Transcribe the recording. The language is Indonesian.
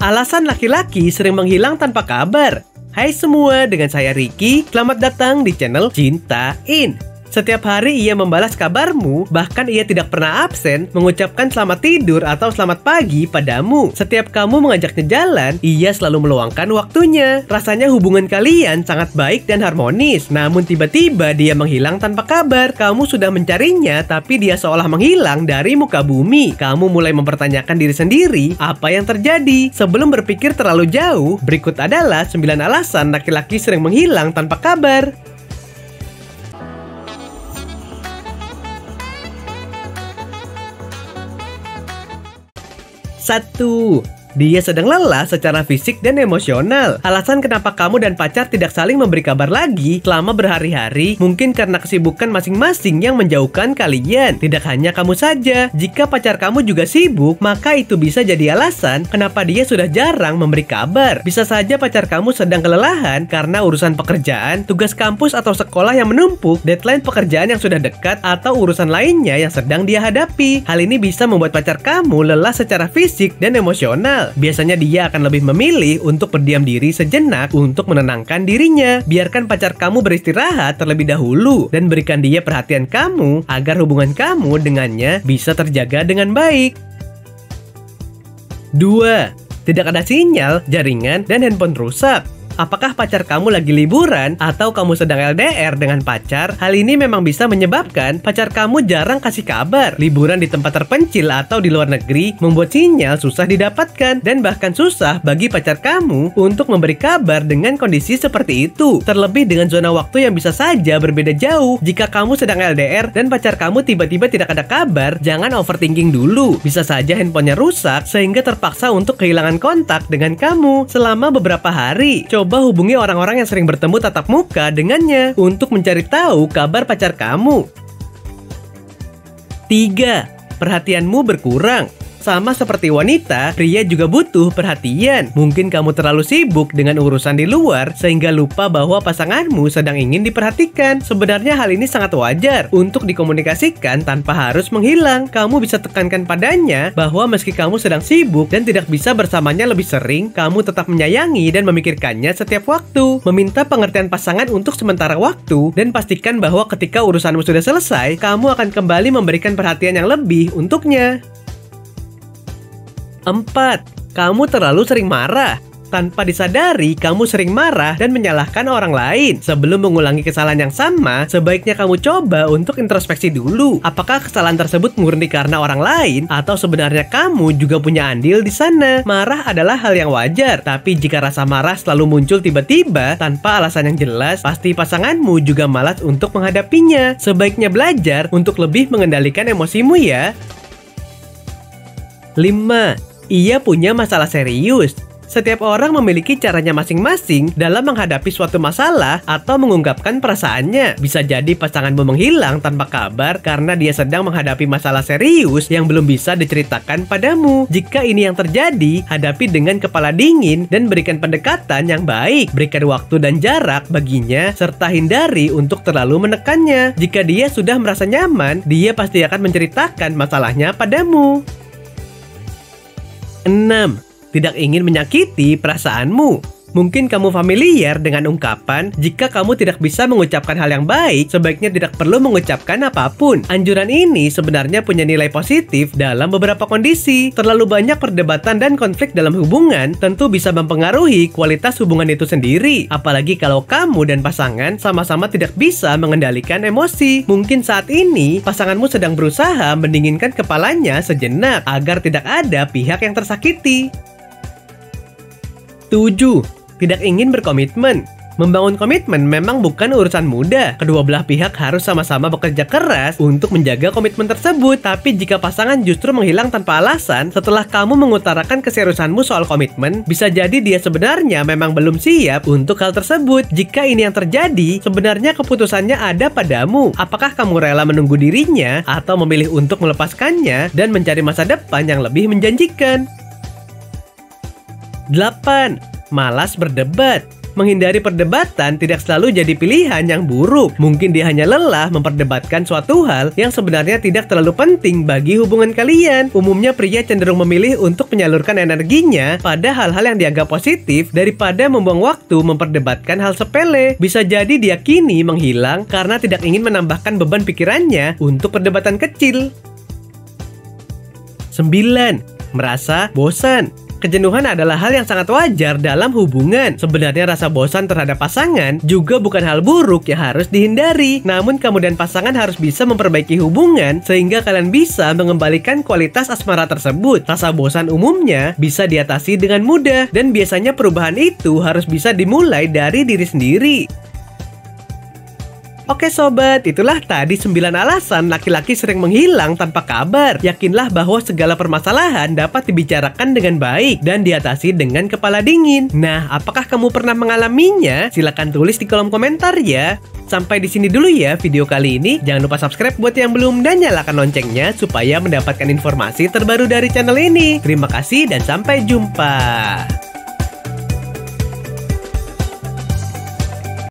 Alasan laki-laki sering menghilang tanpa kabar. Hai semua, dengan saya Ricky. Selamat datang di channel Cintain. Setiap hari ia membalas kabarmu, bahkan ia tidak pernah absen mengucapkan selamat tidur atau selamat pagi padamu. Setiap kamu mengajaknya jalan, ia selalu meluangkan waktunya. Rasanya hubungan kalian sangat baik dan harmonis. Namun tiba-tiba dia menghilang tanpa kabar. Kamu sudah mencarinya, tapi dia seolah menghilang dari muka bumi. Kamu mulai mempertanyakan diri sendiri, apa yang terjadi? Sebelum berpikir terlalu jauh, berikut adalah 9 alasan laki-laki sering menghilang tanpa kabar. 1. Dia sedang lelah secara fisik dan emosional. Alasan kenapa kamu dan pacar tidak saling memberi kabar lagi selama berhari-hari mungkin karena kesibukan masing-masing yang menjauhkan kalian. Tidak hanya kamu saja, jika pacar kamu juga sibuk, maka itu bisa jadi alasan kenapa dia sudah jarang memberi kabar. Bisa saja pacar kamu sedang kelelahan karena urusan pekerjaan, tugas kampus atau sekolah yang menumpuk, deadline pekerjaan yang sudah dekat, atau urusan lainnya yang sedang dia hadapi. Hal ini bisa membuat pacar kamu lelah secara fisik dan emosional. Biasanya dia akan lebih memilih untuk berdiam diri sejenak untuk menenangkan dirinya. Biarkan pacar kamu beristirahat terlebih dahulu dan berikan dia perhatian kamu agar hubungan kamu dengannya bisa terjaga dengan baik. 2. Tidak ada sinyal, jaringan, dan handphone rusak. Apakah pacar kamu lagi liburan atau kamu sedang LDR dengan pacar? Hal ini memang bisa menyebabkan pacar kamu jarang kasih kabar. Liburan di tempat terpencil atau di luar negeri membuat sinyal susah didapatkan dan bahkan susah bagi pacar kamu untuk memberi kabar dengan kondisi seperti itu. Terlebih dengan zona waktu yang bisa saja berbeda jauh. Jika kamu sedang LDR dan pacar kamu tiba-tiba tidak ada kabar, jangan overthinking dulu. Bisa saja handphonenya rusak sehingga terpaksa untuk kehilangan kontak dengan kamu selama beberapa hari. Coba hubungi orang-orang yang sering bertemu tatap muka dengannya untuk mencari tahu kabar pacar kamu. 3. Perhatianmu berkurang. Sama seperti wanita, pria juga butuh perhatian. Mungkin kamu terlalu sibuk dengan urusan di luar sehingga lupa bahwa pasanganmu sedang ingin diperhatikan. Sebenarnya hal ini sangat wajar untuk dikomunikasikan tanpa harus menghilang. Kamu bisa tekankan padanya bahwa meski kamu sedang sibuk dan tidak bisa bersamanya lebih sering, kamu tetap menyayangi dan memikirkannya setiap waktu. Meminta pengertian pasangan untuk sementara waktu dan pastikan bahwa ketika urusanmu sudah selesai, kamu akan kembali memberikan perhatian yang lebih untuknya. 4. Kamu terlalu sering marah. Tanpa disadari, kamu sering marah dan menyalahkan orang lain. Sebelum mengulangi kesalahan yang sama, sebaiknya kamu coba untuk introspeksi dulu. Apakah kesalahan tersebut murni karena orang lain atau sebenarnya kamu juga punya andil di sana? Marah adalah hal yang wajar, tapi jika rasa marah selalu muncul tiba-tiba tanpa alasan yang jelas, pasti pasanganmu juga malas untuk menghadapinya. Sebaiknya belajar untuk lebih mengendalikan emosimu ya. 5. Ia punya masalah serius. Setiap orang memiliki caranya masing-masing dalam menghadapi suatu masalah atau mengungkapkan perasaannya. Bisa jadi pasanganmu menghilang tanpa kabar karena dia sedang menghadapi masalah serius yang belum bisa diceritakan padamu. Jika ini yang terjadi, hadapi dengan kepala dingin dan berikan pendekatan yang baik. Berikan waktu dan jarak baginya serta hindari untuk terlalu menekannya. Jika dia sudah merasa nyaman, dia pasti akan menceritakan masalahnya padamu. 6. Tidak ingin menyakiti perasaanmu. Mungkin kamu familiar dengan ungkapan, jika kamu tidak bisa mengucapkan hal yang baik, sebaiknya tidak perlu mengucapkan apapun. Anjuran ini sebenarnya punya nilai positif dalam beberapa kondisi. Terlalu banyak perdebatan dan konflik dalam hubungan tentu bisa mempengaruhi kualitas hubungan itu sendiri. Apalagi kalau kamu dan pasangan sama-sama tidak bisa mengendalikan emosi. Mungkin saat ini, pasanganmu sedang berusaha mendinginkan kepalanya sejenak agar tidak ada pihak yang tersakiti. 7. Tidak ingin berkomitmen. Membangun komitmen memang bukan urusan mudah. Kedua belah pihak harus sama-sama bekerja keras untuk menjaga komitmen tersebut. Tapi jika pasangan justru menghilang tanpa alasan setelah kamu mengutarakan keseriusanmu soal komitmen, bisa jadi dia sebenarnya memang belum siap untuk hal tersebut. Jika ini yang terjadi, sebenarnya keputusannya ada padamu. Apakah kamu rela menunggu dirinya atau memilih untuk melepaskannya dan mencari masa depan yang lebih menjanjikan? 8. Malas berdebat. Menghindari perdebatan tidak selalu jadi pilihan yang buruk. Mungkin dia hanya lelah memperdebatkan suatu hal yang sebenarnya tidak terlalu penting bagi hubungan kalian. Umumnya pria cenderung memilih untuk menyalurkan energinya pada hal-hal yang dianggap positif daripada membuang waktu memperdebatkan hal sepele. Bisa jadi dia kini menghilang karena tidak ingin menambahkan beban pikirannya untuk perdebatan kecil. 9. Merasa bosan. Kejenuhan adalah hal yang sangat wajar dalam hubungan. Sebenarnya rasa bosan terhadap pasangan juga bukan hal buruk yang harus dihindari. Namun kamu dan pasangan harus bisa memperbaiki hubungan sehingga kalian bisa mengembalikan kualitas asmara tersebut. Rasa bosan umumnya bisa diatasi dengan mudah dan biasanya perubahan itu harus bisa dimulai dari diri sendiri. Oke sobat, itulah tadi 9 alasan laki-laki sering menghilang tanpa kabar. Yakinlah bahwa segala permasalahan dapat dibicarakan dengan baik dan diatasi dengan kepala dingin. Nah, apakah kamu pernah mengalaminya? Silahkan tulis di kolom komentar ya. Sampai di sini dulu ya video kali ini. Jangan lupa subscribe buat yang belum dan nyalakan loncengnya supaya mendapatkan informasi terbaru dari channel ini. Terima kasih dan sampai jumpa.